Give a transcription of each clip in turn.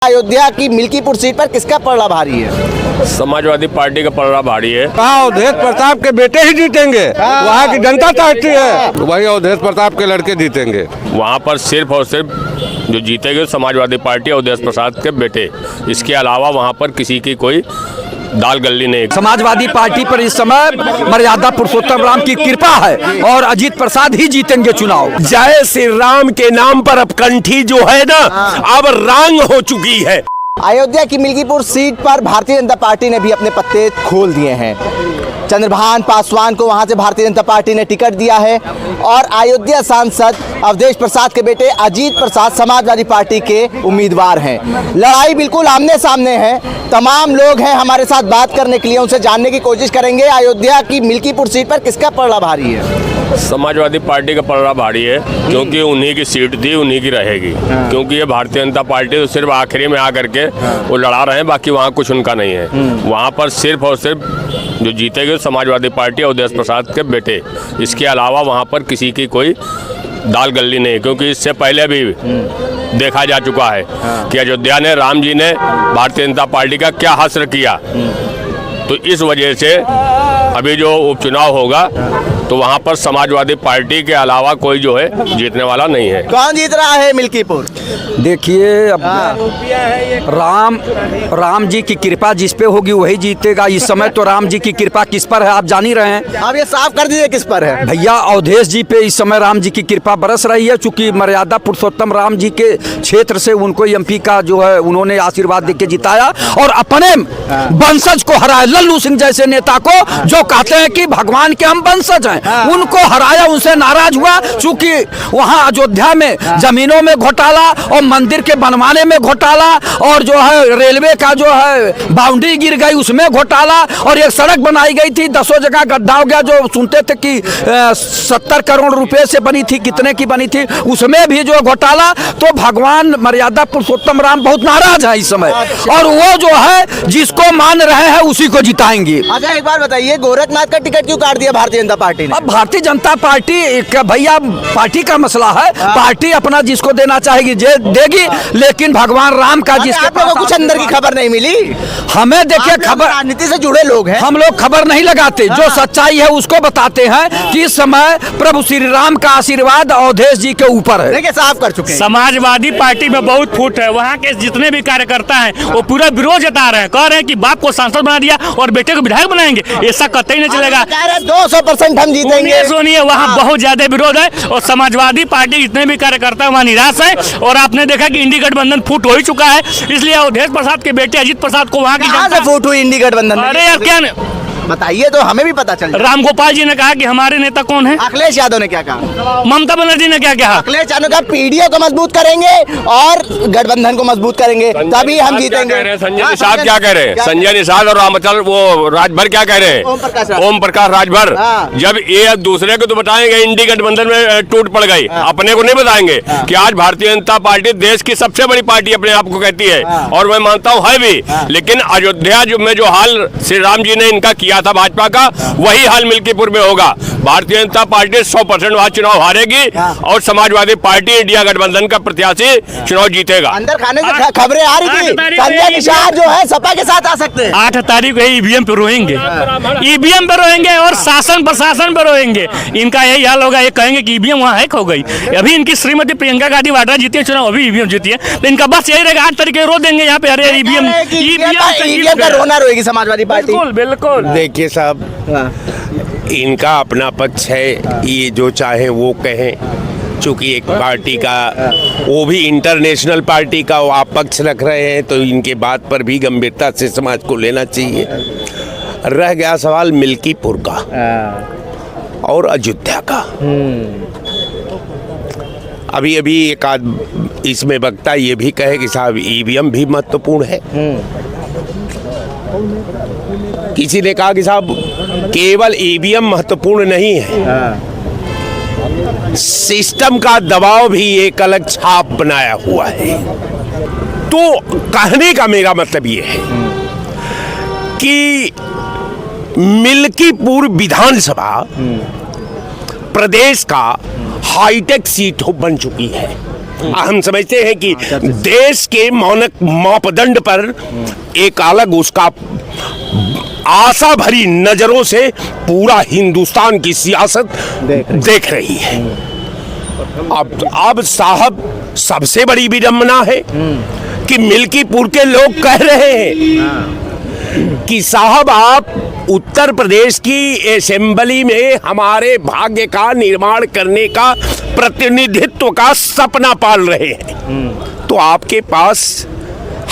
अयोध्या की मिल्कीपुर सीट पर किसका पलड़ा भारी है? समाजवादी पार्टी का पलड़ा भारी है। कहाँ अवधेश प्रताप के बेटे ही जीतेंगे। वहाँ की जनता चाहती है वही अवधेश प्रताप के लड़के जीतेंगे। वहाँ पर सिर्फ और सिर्फ जो जीतेंगे समाजवादी पार्टी अवधेश प्रसाद के बेटे, इसके अलावा वहाँ पर किसी की कोई दाल गल्ली नहीं। समाजवादी पार्टी पर इस समय मर्यादा पुरुषोत्तम राम की कृपा है और अजीत प्रसाद ही जीतेंगे चुनाव। जय श्री राम के नाम पर अब कंठी जो है ना अब रांग हो चुकी है। अयोध्या की मिल्कीपुर सीट पर भारतीय जनता पार्टी ने भी अपने पत्ते खोल दिए हैं। चंद्रभान पासवान को वहां से भारतीय जनता पार्टी ने टिकट दिया है और अयोध्या सांसद अवधेश प्रसाद के बेटे अजीत प्रसाद समाजवादी पार्टी के उम्मीदवार हैं। लड़ाई बिल्कुल आमने सामने है। तमाम लोग हैं हमारे साथ बात करने के लिए, उनसे जानने की कोशिश करेंगे अयोध्या की मिल्कीपुर सीट पर किसका पलड़ा भारी है। समाजवादी पार्टी का पलड़ा भारी है क्योंकि उन्हीं की सीट थी, उन्हीं की रहेगी। क्योंकि ये भारतीय जनता पार्टी तो सिर्फ आखिरी में आकर के वो लड़ा रहे हैं, बाकी वहाँ कुछ उनका नहीं है। वहाँ पर सिर्फ और सिर्फ जो जीतेंगे समाजवादी पार्टी अवधेश प्रसाद के बेटे, इसके अलावा वहाँ पर किसी की कोई दाल गल्ली नहीं। क्योंकि इससे पहले भी देखा जा चुका है कि अयोध्या ने राम जी ने भारतीय जनता पार्टी का क्या हश्र किया। तो इस वजह से अभी जो उपचुनाव होगा तो वहाँ पर समाजवादी पार्टी के अलावा कोई जो है जीतने वाला नहीं है। कौन जीत रहा है मिल्कीपुर? देखिए अब राम जी की कृपा जिस पे होगी वही जीतेगा। इस समय तो राम जी की कृपा किस पर है आप जान ही रहे हैं। अब ये साफ कर दीजिए किस पर है। भैया अवधेश जी पे इस समय राम जी की कृपा बरस रही है। चूंकि मर्यादा पुरुषोत्तम राम जी के क्षेत्र से उनको एमपी का जो है उन्होंने आशीर्वाद देके जिताया और अपने वंशज को हराया। लल्लू सिंह जैसे नेता को जो कहते हैं कि भगवान के हम वंशज हैं, उनको हराया, उनसे नाराज हुआ। चूंकि वहां अयोध्या में जमीनों में घोटाला और मंदिर के बनवाने में घोटाला और जो है रेलवे का जो है बाउंड्री गिर गई उसमें घोटाला और एक सड़क बनाई गई थी 10 जगह गड्ढा हो गया। जो सुनते थे कि 70 करोड़ रुपए से बनी थी, कितने की बनी थी, उसमें भी जो घोटाला। तो भगवान मर्यादा पुरुषोत्तम राम बहुत नाराज है इस समय और वो जो है जिसको मान रहे हैं उसी को जिताएंगे। अच्छा एक बार बताइए, गोरखनाथ का टिकट क्यों काट दिया भारतीय जनता पार्टी ने? अब भारतीय जनता पार्टी का भैया पार्टी का मसला है। पार्टी अपना जिसको देना चाहेगी देगी, लेकिन भगवान राम का जिसके आप लोगों को कुछ अंदर की खबर नहीं मिली? हमें देखिए खबर, राजनीति से जुड़े लोग हैं, हम लोग खबर नहीं लगाते। जो सच्चाई है उसको बताते हैं कि इस समय प्रभु श्री राम का आशीर्वाद अवधेश जी के ऊपर है। देखिए साफ कर चुके हैं। समाजवादी पार्टी में बहुत फूट है। वहाँ के जितने भी कार्यकर्ता हैं वो पूरा विरोध जता रहे हैं, कह रहे हैं कि बाप को सांसद बना दिया और बेटे को विधायक बनाएंगे। ऐसा कतई नहीं चलेगा। 200% हम जीतेंगे। सुनिए वहाँ बहुत ज्यादा विरोध है और समाजवादी पार्टी जितने भी कार्यकर्ता वहाँ निराश है। और आपने देखा कि इंडी गठबंधन फूट हो ही चुका है। इसलिए अवधेश प्रसाद के बेटे अजीत प्रसाद को वहाँ की कहाँ से फूट हुई इंडी गठबंधन? अरे यार क्या बताइए तो हमें भी पता चल। राम गोपाल जी ने कहा कि हमारे नेता कौन है। अखिलेश यादव ने क्या कहा? ममता बनर्जी ने क्या कहा? अखिलेश यादव का पीडीओ को मजबूत करेंगे और गठबंधन को मजबूत करेंगे तभी हम जीतेंगे। संजय निषाद क्या कह रहे हैं? संजय निषाद और रामचल वो राजभर क्या कह रहे हैं? ओम प्रकाश राजभर। जब ये दूसरे को तो बताएंगे इंडी गठबंधन में टूट पड़ गई, अपने को नहीं बताएंगे कि आज भारतीय जनता पार्टी देश की सबसे बड़ी पार्टी अपने आप को कहती है और मैं मानता हूँ है भी। लेकिन अयोध्या में जो हाल श्री राम जी ने इनका किया था भाजपा का, वही हाल मिल्कीपुर में होगा। भारतीय जनता पार्टी 100% वहाँ चुनाव हारेगी और समाजवादी पार्टी इंडिया गठबंधन का प्रत्याशी चुनाव जीतेगा। अंदर खाने से खबरें आ रही थी संजय निषाद जो है सपा के साथ आ सकते हैं। 8 तारीख को ईवीएम पे रोएंगे, ईवीएम पे रोएंगे और शासन प्रशासन पे रोएंगे। इनका यही हाल होगा। ये कहेंगे कि ईवीएम वहाँ हैक हो गई। अभी इनकी श्रीमती प्रियंका गांधी वाड्रा जीती है चुनाव, अभी ईवीएम जीती है, तो इनका बस यही रहेगा 8 तारीख को रो देंगे यहाँ पे। अरे ईवीएम का रोना रोएगी समाजवादी पार्टी। बिल्कुल बिल्कुल। देखिए साहब, इनका अपना पक्ष है, ये जो चाहे वो कहें। चूंकि एक पार्टी का, वो भी इंटरनेशनल पार्टी का आप पक्ष रख रहे हैं तो इनके बात पर भी गंभीरता से समाज को लेना चाहिए। रह गया सवाल मिल्कीपुर का और अयोध्या का। अभी एक आध इसमें वक्ता ये भी कहे कि साहब ईवीएम भी महत्वपूर्ण है। किसी ने कहा कि साहब केवल ईवीएम महत्वपूर्ण नहीं है, सिस्टम का दबाव भी एक अलग छाप बनाया हुआ है। तो कहने का मेरा मतलब ये है कि मिल्कीपुर विधानसभा प्रदेश का हाईटेक सीट बन चुकी है। हम समझते हैं कि देश के मौलिक मापदंड पर एक अलग उसका आशा भरी नजरों से पूरा हिंदुस्तान की सियासत देख रही है। अब साहब सबसे बड़ी विडंबना है कि मिल्कीपुर के लोग कह रहे हैं कि साहब आप उत्तर प्रदेश की असेंबली में हमारे भाग्य का निर्माण करने का प्रतिनिधित्व का सपना पाल रहे हैं, तो आपके पास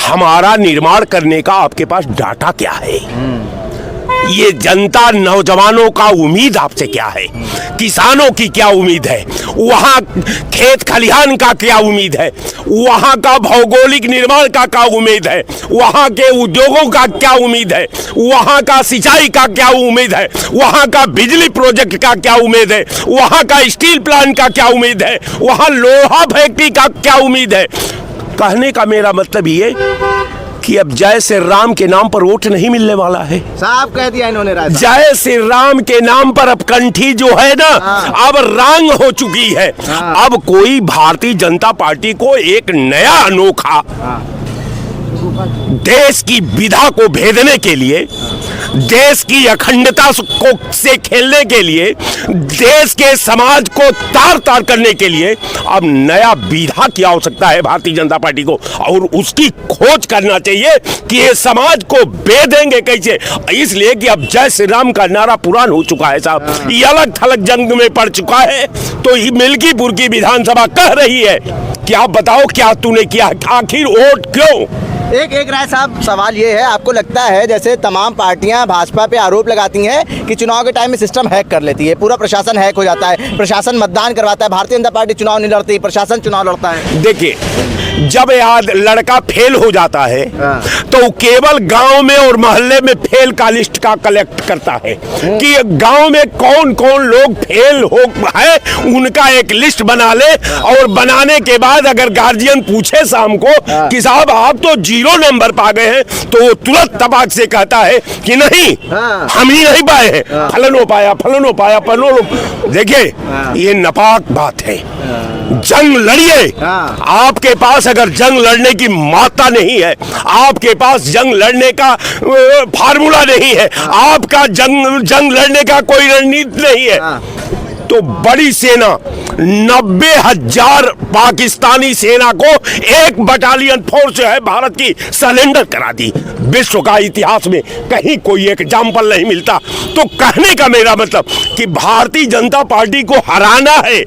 हमारा निर्माण करने का आपके पास डाटा क्या है? ये जनता नौजवानों का उम्मीद आपसे क्या है? किसानों की क्या उम्मीद है? वहाँ खेत खलिहान का क्या उम्मीद है? वहाँ का भौगोलिक निर्माण का क्या उम्मीद है? वहाँ के उद्योगों का क्या उम्मीद है? वहाँ का सिंचाई का क्या उम्मीद है? वहाँ का बिजली प्रोजेक्ट का क्या उम्मीद है? वहाँ का स्टील प्लांट का क्या उम्मीद है? वहाँ लोहा फैक्ट्री का क्या उम्मीद है? कहने का मेरा मतलब ये कि अब जय श्री राम के नाम पर वोट नहीं मिलने वाला है। साहब कह दिया इन्होंने, जय श्री राम के नाम पर अब कंठी जो है ना, अब रांग हो चुकी है। अब कोई भारतीय जनता पार्टी को एक नया अनोखा देश की विधा को भेदने के लिए, देश की अखंडता को से खेलने के लिए, देश के समाज को तार तार करने के लिए अब नया विधा की आवश्यकता है भारतीय जनता पार्टी को, और उसकी खोज करना चाहिए कि ये समाज को भेदेंगे कैसे। इसलिए कि अब जय श्री राम का नारा पुरान हो चुका है साहब, ये अलग थलग जंग में पड़ चुका है। तो ये मिल्कीपुर की विधानसभा कह रही है कि आप बताओ क्या तूने किया, आखिर वोट क्यों? एक राय साहब, सवाल ये है, आपको लगता है जैसे तमाम पार्टियां भाजपा पे आरोप लगाती हैं कि चुनाव के टाइम में सिस्टम हैक कर लेती है, पूरा प्रशासन हैक हो जाता है, प्रशासन मतदान करवाता है, भारतीय जनता पार्टी चुनाव नहीं लड़ती, प्रशासन चुनाव लड़ता है? देखिए, जब याद लड़का फेल हो जाता है तो केवल गांव में और मोहल्ले में फेल का लिस्ट का कलेक्ट करता है कि गांव में कौन कौन लोग फेल हो है, उनका एक लिस्ट बना ले, और बनाने के बाद अगर गार्जियन पूछे शाम को कि साहब आप तो 0 नंबर पा गए हैं, तो वो तुरंत तपाक से कहता है कि नहीं, हम ही नहीं पाए हैं, फलनो पाया, फलनो पाया, फलनो। देखिए, ये नापाक बात है। जंग लड़िए, आपके पास अगर जंग लड़ने की मात्रा नहीं है, आपके पास जंग लड़ने का फार्मूला नहीं है, आपका जंग लड़ने का कोई रणनीति नहीं है, तो बड़ी सेना 90,000 पाकिस्तानी सेना को 1 बटालियन फोर्स है भारत की सरेंडर करा दी। विश्व का इतिहास में कहीं कोई एक एग्जाम्पल नहीं मिलता। तो कहने का मेरा मतलब कि भारतीय जनता पार्टी को हराना है,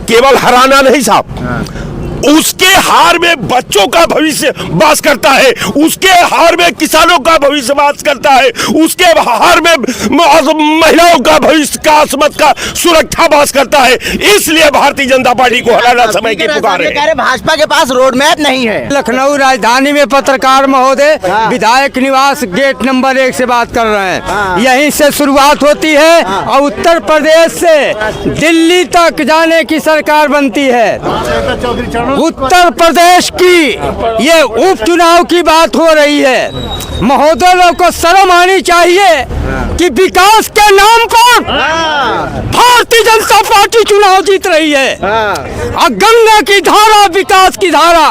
केवल हराना नहीं साहब, उसके हार में बच्चों का भविष्य वास करता है, उसके हार में किसानों का भविष्य वास करता है, उसके हार में महिलाओं का भविष्य का असमत का सुरक्षा वास करता है। इसलिए भारतीय जनता पार्टी को हराना समय की पुकार है। भाजपा के पास रोड मैप नहीं है। लखनऊ राजधानी में पत्रकार महोदय विधायक निवास गेट नंबर 1 से बात कर रहे हैं। यहीं से शुरुआत होती है और उत्तर प्रदेश से दिल्ली तक जाने की सरकार बनती है। उत्तर प्रदेश की ये उपचुनाव की बात हो रही है। महोदय लोग को शर्म आनी चाहिए कि विकास के नाम पर भारतीय जनता पार्टी चुनाव जीत रही है। और गंगा की धारा, विकास की धारा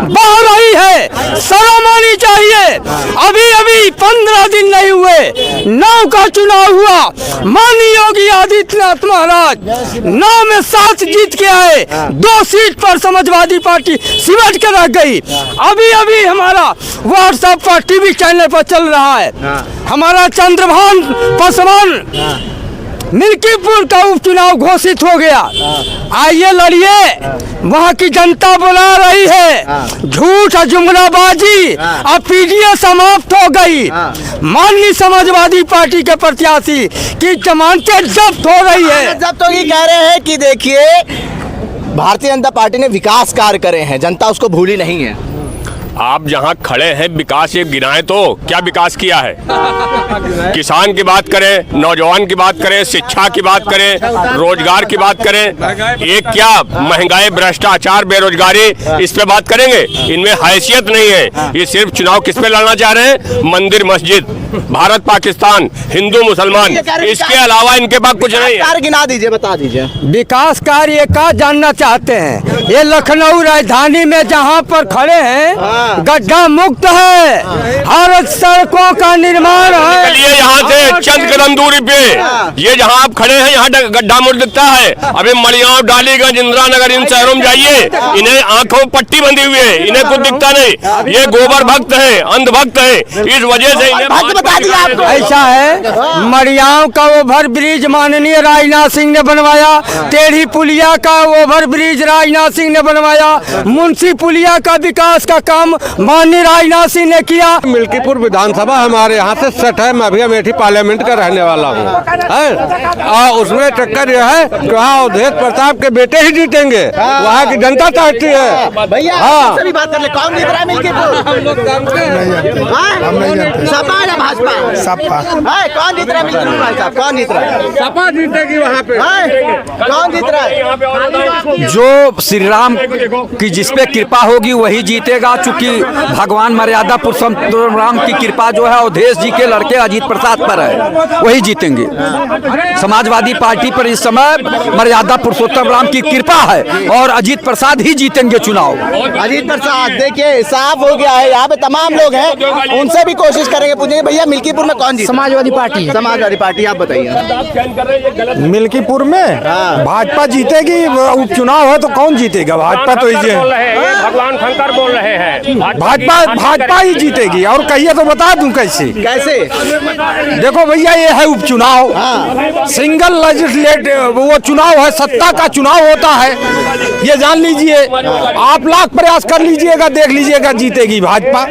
बह रही है, शर्म आनी चाहिए। अभी अभी 15 दिन नहीं हुए 9 का चुनाव हुआ, माननीय योगी आदित्यनाथ महाराज 9 में 7 जीत के आए, 2 सीट पर समाजवादी पार्टी सिमट के रह गई। अभी अभी हमारा व्हाट्सएप पर टीवी चैनल पर चल रहा है, हमारा चंद्रभान पासवान मिल्कीपुर का उपचुनाव घोषित हो गया। आइए लड़िए, वहाँ की जनता बुला रही है। झूठ और जुमलाबाजी और पीडीए समाप्त हो गई। माननीय समाजवादी पार्टी के प्रत्याशी की जमानतें जब्त हो रही है। जब तो ये कह रहे हैं कि देखिए भारतीय जनता पार्टी ने विकास कार्य करे हैं, जनता उसको भूली नहीं है। आप जहां खड़े हैं विकास ये गिनाएं तो क्या विकास किया है? किसान की बात करें, नौजवान की बात करें, शिक्षा की बात करें, रोजगार की बात करें, ये क्या महंगाई, भ्रष्टाचार, बेरोजगारी, इस पे बात करेंगे? इनमें हैसियत नहीं है। ये सिर्फ चुनाव किस पे लड़ना चाह रहे हैं? मंदिर मस्जिद भारत पाकिस्तान, हिंदू मुसलमान, इसके अलावा इनके पास कुछ नहीं है। कार्य गिना दीजिए, बता दीजिए। विकास कार्य का जानना चाहते हैं। ये लखनऊ राजधानी में जहाँ पर खड़े हैं गड्ढा मुक्त है, हर सड़कों का निर्माण है। चलिए यहाँ से चंद कदम दूरी पे ये जहाँ आप खड़े हैं यहाँ गड्ढा मुक्त दिखता है। अभी मड़ियाव, डालीगंज, इंदिरा नगर, इन शहरों में जाइए, इन्हें आंखों में पट्टी बंधी हुई है, इन्हें कुछ दिखता नहीं। ये गोबर भक्त है, अंध भक्त है, इस वजह से इन्हें बता दिया आपको। ऐसा है, मड़ियाव का ओवर ब्रिज माननीय राजनाथ सिंह ने बनवाया, टेढ़ी पुलिया का ओवर ब्रिज राजनाथ सिंह ने बनवाया, मुंशी पुलिया का विकास का काम माननीय राजनाथ सिंह ने किया। मिल्कीपुर विधानसभा हमारे यहाँ से सट है। मैं भी अमेठी पार्लियामेंट का रहने वाला हूँ। उसमें चक्कर यह है कि वहाँ अवधेश प्रताप के बेटे ही जीतेंगे। वहाँ की जनता चाहती है। भैया हाँ। भी बात कर ले, कौन जीत रहा है मिल्कीपुर? सपा या भाजपा? सपा। कौन जीत रहा है मिल्कीपुर भाई साहब? कौन जीत रहा है? सपा जीतेगी वहाँ पे। कौन जीत रहा है? जो श्री राम की जिस पे कृपा होगी वही जीतेगा। चूंकि भगवान मर्यादा पुरुषोत्तम राम की कृपा जो है अवधेश जी के लड़के अजीत प्रसाद पर है, वही जीतेंगे। समाजवादी पार्टी पर इस समय मर्यादा पुरुषोत्तम राम की कृपा है और अजीत प्रसाद ही जीतेंगे चुनाव। अजीत प्रसाद, देखिए साफ हो गया है। यहाँ पे तमाम लोग हैं, उनसे भी कोशिश करेंगे, पूछेंगे भैया मिल्कीपुर में कौन जीत? समाजवादी पार्टी। समाजवादी पार्टी। आप बताइए। मिल्कीपुर में भाजपा जीतेगी। उपचुनाव है तो कौन जीतेगा? भाजपा तो भगवान शंकर बोल रहे हैं भाजपा ही जीतेगी। और कहिए तो बता दूं कैसे? कैसे? देखो भैया, ये है उपचुनाव, सिंगल लेजिस्लेटिव वो चुनाव है, सत्ता का चुनाव होता है। ये जान लीजिए, आप लाख प्रयास कर लीजिएगा, देख लीजिएगा, जीतेगी भाजपा।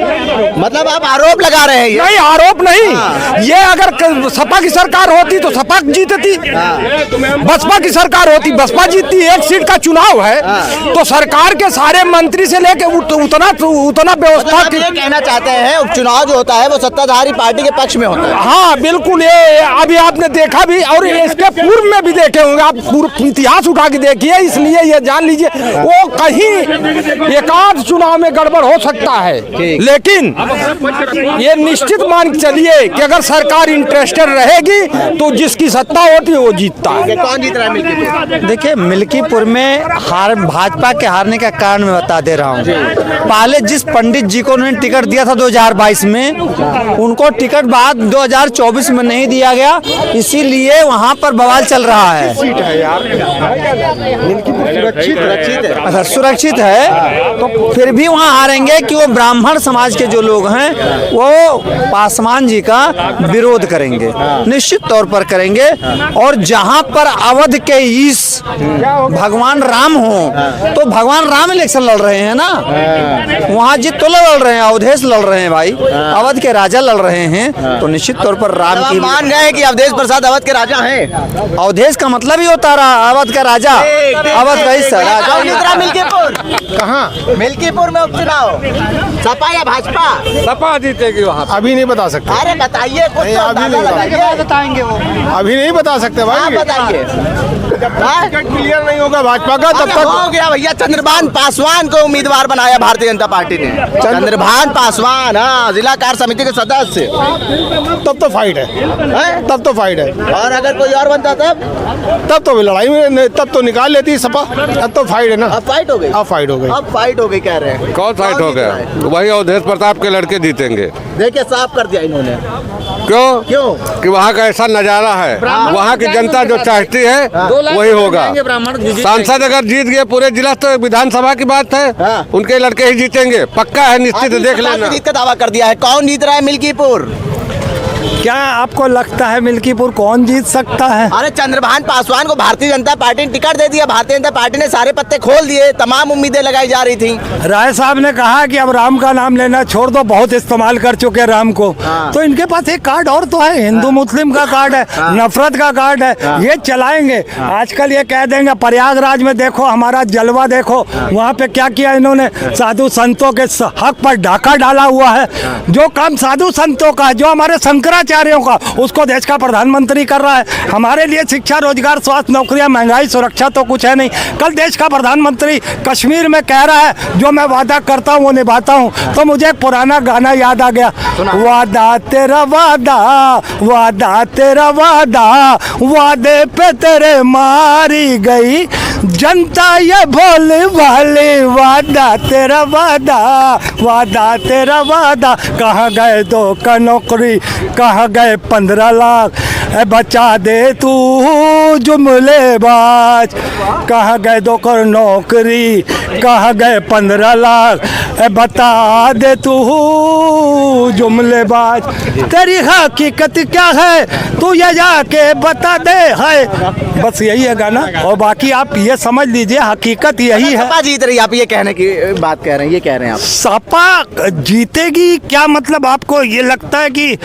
मतलब आप आरोप लगा रहे हैं ये? नहीं, आरोप नहीं। ये अगर सपा की सरकार होती तो सपा जीतती, बसपा की सरकार होती बसपा जीतती। एक सीट का चुनाव है तो सरकार के सारे मंत्री से लेके उतना व्यवस्था की कहना चाहते हैं उपचुनाव जो होता है वो सत्ताधारी पार्टी के पक्ष में होता है। हाँ बिल्कुल, ये अभी आपने देखा भी और इसके पूर्व में भी देखे होंगे। आप पूर्व इतिहास उठा के देखिए, इसलिए ये जान लीजिए वो कहीं एकाध चुनाव में गड़बड़ हो सकता है, लेकिन ये निश्चित मान के चलिए कि अगर सरकार इंटरेस्टेड रहेगी तो जिसकी सत्ता होती है वो जीतता है। कौन जीत रहा है मिल्कीपुर? देखिए, मिल्कीपुर में भाजपा के हारने का कारण मैं बता दे रहा हूँ। पहले जिस पंडित जी को उन्होंने टिकट दिया था 2022 में, उनको टिकट बाद 2024 में नहीं दिया गया, इसीलिए वहाँ पर बवाल चल रहा है। अच्छा, सुरक्षित है तो फिर भी वहाँ हारेंगे कि वो ब्राह्मण समाज के जो लोग हैं वो पासवान जी का विरोध करेंगे, निश्चित तौर पर करेंगे। और जहाँ पर अवध के ईश भगवान राम हो तो भगवान राम इलेक्शन लड़ रहे हैं ना, वहाँ जीत तो लड़ रहे हैं, अवधेश लड़ रहे हैं भाई, अवध के राजा लड़ रहे हैं, तो निश्चित तौर पर राम की। मान गए कि अवधेश प्रसाद अवध के राजा हैं। अवधेश का मतलब ही होता रहा अवध का राजा, अवध का हिस्सा राजा। मिल्कीपुर कहाँ? मिल्कीपुर में उपचुनाव सपा या भाजपा? सपा जीतेगी वहाँ। अभी नहीं बता सकते। अरे बताइए कुछ तो अभी नहीं बताएंगे वो। अभी नहीं बता सकते भाई। बताइए। क्लियर नहीं होगा भाजपा का तब तक हो गया भैया। चंद्रभान पासवान को उम्मीदवार बनाया भारतीय जनता पार्टी ने। चंद्रभान पासवान, हाँ, जिला कार्य समिति के सदस्य। तब तो फाइट है, तब तो फाइट है। और अगर कोई और बनता तब तो लड़ाई में तब तो निकाल लेती सपा। अब तो फाइट है ना। अब फाइट हो गई। अब फाइट हो गई। अब फाइट हो गई कह रहे हैं। कौन फाइट हो गया? वही अवधेश प्रताप के लड़के जीतेंगे। देखिए साफ कर दिया इन्होंने। क्यों? कि वहाँ का ऐसा नजारा है, वहाँ की जनता जो चाहती है वही होगा। सांसद अगर जीत गए पूरे जिला तो विधानसभा की बात है, उनके लड़के ही जीतेंगे, पक्का है, निश्चित। देख लेना। जीत का दावा कर दिया है। कौन जीत रहा है मिल्कीपुर? क्या आपको लगता है मिल्कीपुर कौन जीत सकता है? अरे चंद्रभान पासवान को भारतीय जनता पार्टी ने टिकट दे दिया। भारतीय जनता पार्टी ने सारे पत्ते खोल दिए, तमाम उम्मीदें लगाई जा रही थी। राय साहब ने कहा कि अब राम का नाम लेना छोड़ दो, बहुत इस्तेमाल कर चुके राम को। तो इनके पास एक कार्ड और तो है, हिंदू मुस्लिम का कार्ड है, नफरत का कार्ड है, ये चलाएंगे। आजकल ये कह देंगे प्रयागराज में देखो हमारा जलवा, देखो वहाँ पे क्या किया इन्होंने, साधु संतों के हक पर डाका डाला हुआ है। जो काम साधु संतों का, जो हमारे शंकराचार्य भ्रष्टाचारियों का, उसको देश का प्रधानमंत्री कर रहा है। हमारे लिए शिक्षा, रोजगार, स्वास्थ्य, नौकरियां, महंगाई, सुरक्षा तो कुछ है नहीं। कल देश का प्रधानमंत्री कश्मीर में कह रहा है जो मैं वादा करता हूँ वो निभाता हूँ, तो मुझे एक पुराना गाना याद आ गया, वादा तेरा वादा, वादा तेरा वादा, वादे पे तेरे मारी गई जनता ये भोले वाले, वादा तेरा वादा, वादा तेरा वादा। कहाँ गए 2 का नौकरी, कहाँ गए 15 लाख, बचा दे तू जुमलेबाज। कहाँ गए 2 का नौकरी, कहाँ गए 15 लाख, बता दे तू जुमलेबाज। तेरी हकीकत क्या है तू ये जाके बता दे है। बस यही है गाना, और बाकी आप ये समझ लीजिए हकीकत यही है। सपा जीत रही, आप ये कहने की बात कह रहे हैं, ये कह रहे हैं आप? सपा जीतेगी क्या मतलब? आपको ये लगता है कि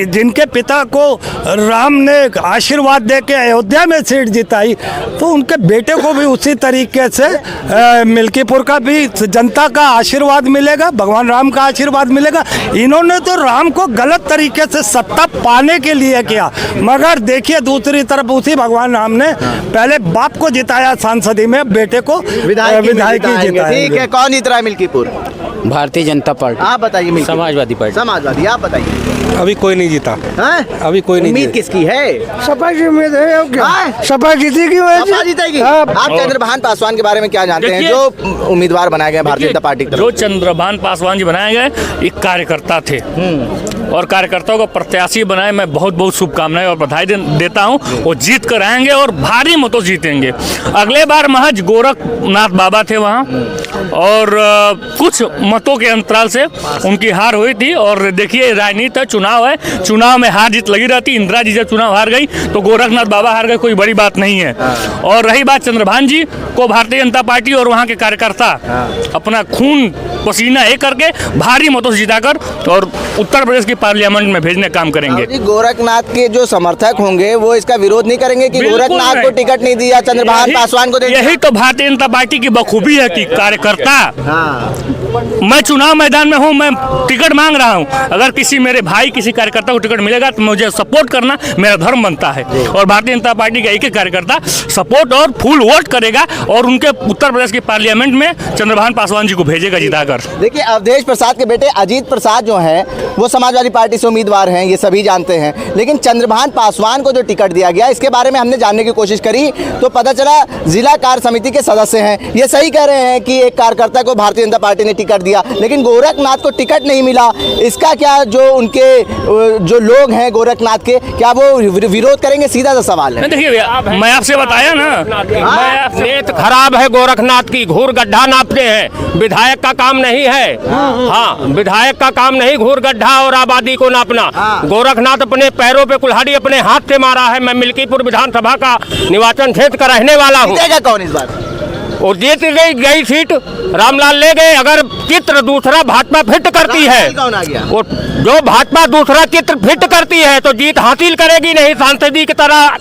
जिनके पिता को राम ने आशीर्वाद दे के अयोध्या में सीट जिताई, तो उनके बेटे को भी उसी तरीके से मिल्कीपुर का भी जनता का आशीर्वाद मिलेगा, भगवान राम का आशीर्वाद मिलेगा। इन्होंने तो राम को गलत तरीके से सत्ता पाने के लिए किया, मगर देखिए दूसरी तरफ उसी भगवान राम ने पहले बाप को जिताया सांसदी में, बेटे को विधायकी जिताया। ठीक है, कौन जीत रहा है मिल्कीपुर? भारतीय जनता पार्टी। आप बताइए। समाजवादी पार्टी। समाजवादी, आप बताइए। अभी कोई नहीं जीता, हैं? अभी कोई नहीं उम्मीद किसकी है? सपा की उम्मीद है। सपा जीतेगी, सपा जीतेगी। आप चंद्रभान पासवान के बारे में क्या जानते हैं, जो उम्मीदवार बनाए गए भारतीय जनता पार्टी की तरफ? जो चंद्रभान पासवान जी बनाए गए एक कार्यकर्ता थे, और कार्यकर्ताओं को प्रत्याशी बनाए। मैं बहुत बहुत शुभकामनाएं और बधाई देता हूं। वो जीत कर आएंगे और भारी मतों जीतेंगे। अगले बार महज गोरखनाथ बाबा थे वहां, और कुछ मतों के अंतराल से उनकी हार हुई थी। और देखिए राजनीति है, चुनाव है, चुनाव में हार जीत लगी रहती। इंदिरा जी जब चुनाव हार गई तो गोरखनाथ बाबा हार गए, कोई बड़ी बात नहीं है। और रही बात चंद्रभान जी को, भारतीय जनता पार्टी और वहाँ के कार्यकर्ता अपना खून पसीना एक करके भारी मतों से जिताकर और उत्तर प्रदेश की पार्लियामेंट में भेजने काम करेंगे। गोरखनाथ के जो समर्थक होंगे वो इसका विरोध नहीं करेंगे कि गोरखनाथ को टिकट नहीं दिया, चंद्रभान पासवान को दे दिया? यही तो भारतीय जनता पार्टी की बखूबी है कि कार्यकर्ता, मैं चुनाव मैदान में हूँ, मैं टिकट मांग रहा हूँ, अगर किसी मेरे भाई किसी कार्यकर्ता को टिकट मिलेगा तो मुझे सपोर्ट करना मेरा धर्म बनता है। और भारतीय जनता पार्टी का एक एक कार्यकर्ता सपोर्ट और फुल वोट करेगा और उनके उत्तर प्रदेश की पार्लियामेंट में चंद्रभान पासवान जी को भेजेगा जिताकर। देखिए, अवधेश प्रसाद के बेटे अजीत प्रसाद जो हैं वो समाजवादी पार्टी से उम्मीदवार हैं, ये सभी जानते हैं। लेकिन चंद्रभान पासवान को जो टिकट दिया गया, इसके बारे में हमने जानने की कोशिश करी तो पता चला जिला कार्य समिति के सदस्य हैं। ये सही कह रहे हैं कि एक कार्यकर्ता को भारतीय जनता पार्टी ने टिकट दिया, लेकिन गोरखनाथ को टिकट नहीं मिला। इसका क्या जो उनके जो लोग हैं गोरखनाथ के, क्या वो विरोध करेंगे? सीधा सा सवाल है। देखिए मैं आपसे बताया ना, नीयत खराब है गोरखनाथ की, घूर गड्ढा नापते हैं, विधायक का काम नहीं है। हाँ, विधायक का काम नहीं घूर गड्ढा और आबादी को नापना। गोरखनाथ अपने पैरों पे कुल्हाड़ी अपने हाथ से मारा है। मैं मिल्कीपुर विधानसभा का निर्वाचन क्षेत्र का रहने वाला हूँ। कौन इस बार? और जीत गई सीट, रामलाल ले गए। अगर चित्र दूसरा भाजपा फिट करती है, कौन आ गया? और जो भाजपा दूसरा चित्र फिट करती है तो जीत हासिल करेगी नहीं सांसदी की तरह।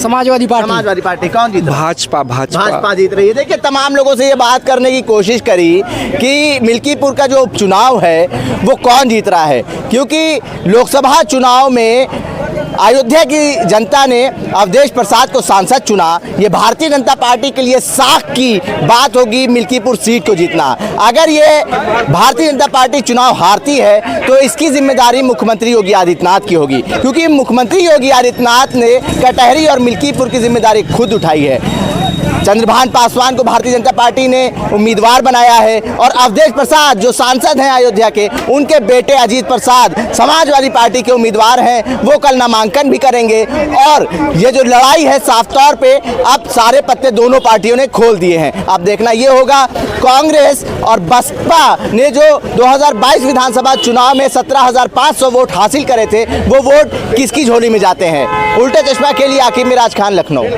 समाजवादी पार्टी। समाजवादी पार्टी कौन जीत? भाजपा जीत रही है। देखिए, तमाम लोगों से ये बात करने की कोशिश करी कि मिल्कीपुर का जो उपचुनाव है वो कौन जीत रहा है, क्योंकि लोकसभा चुनाव में अयोध्या की जनता ने अवधेश प्रसाद को सांसद चुना। ये भारतीय जनता पार्टी के लिए साख की बात होगी मिल्कीपुर सीट को जीतना। अगर ये भारतीय जनता पार्टी चुनाव हारती है तो इसकी जिम्मेदारी मुख्यमंत्री योगी आदित्यनाथ की होगी, क्योंकि मुख्यमंत्री योगी आदित्यनाथ ने कटहरी और मिल्कीपुर की जिम्मेदारी खुद उठाई है। चंद्रभान पासवान को भारतीय जनता पार्टी ने उम्मीदवार बनाया है, और अवधेश प्रसाद जो सांसद हैं अयोध्या के, उनके बेटे अजीत प्रसाद समाजवादी पार्टी के उम्मीदवार हैं, वो कल नामांकन भी करेंगे। और ये जो लड़ाई है साफ तौर पे अब सारे पत्ते दोनों पार्टियों ने खोल दिए हैं। अब देखना ये होगा कांग्रेस और बसपा ने जो 2022 विधानसभा चुनाव में 17,500 वोट हासिल करे थे, वो वोट किसकी झोली में जाते हैं। उल्टे चश्मा के लिए आकिब मिराज खान, लखनऊ।